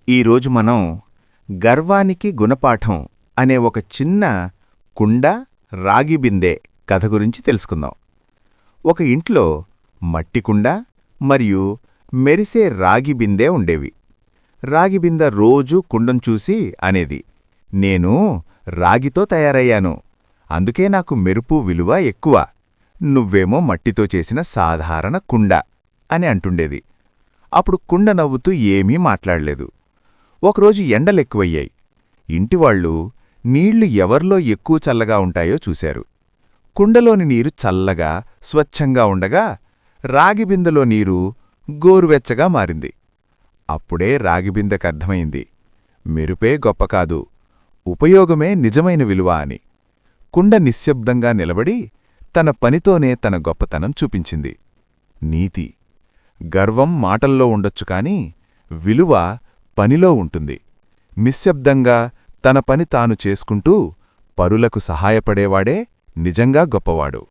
ఈరోజు మనం గర్వానికి గుణపాఠం అనే ఒక చిన్న కుండ రాగి బిందె కథ గురించి తెలుసుకుందాం. ఒక ఇంట్లో మట్టి కుండ మరియు మెరిసే రాగి బిందె ఉండేవి. రాగి బిందె రోజూ కుండం చూసి అనేది, నేను రాగితో తయారయ్యాను, అందుకే నాకు మెరుపు విలువ ఎక్కువ, నువ్వేమో మట్టితో చేసిన సాధారణ కుండ అని అంటుండేది. అప్పుడు కుండ నవ్వుతూ ఏమీ మాట్లాడలేదు. ఒకరోజు ఎండలెక్కువయ్యాయి. ఇంటివాళ్లు నీళ్లు ఎవర్లో ఎక్కువ చల్లగా ఉంటాయో చూశారు. కుండలోని నీరు చల్లగా స్వచ్ఛంగా ఉండగా రాగిబిందెలో నీరు గోరువెచ్చగా మారింది. అప్పుడే రాగిబిందెకర్థమైంది, మెరుపే గొప్ప కాదు, ఉపయోగమే నిజమైన విలువ అని. కుండ నిశ్శబ్దంగా నిలబడి తన పనితోనే తన గొప్పతనం చూపించింది. నీతి: గర్వం మాటల్లో ఉండొచ్చు కాని విలువ పనిలో ఉంటుంది. నిశ్శబ్దంగా తన పని తాను చేసుకుంటూ పరులకు సహాయపడేవాడే నిజంగా గొప్పవాడు.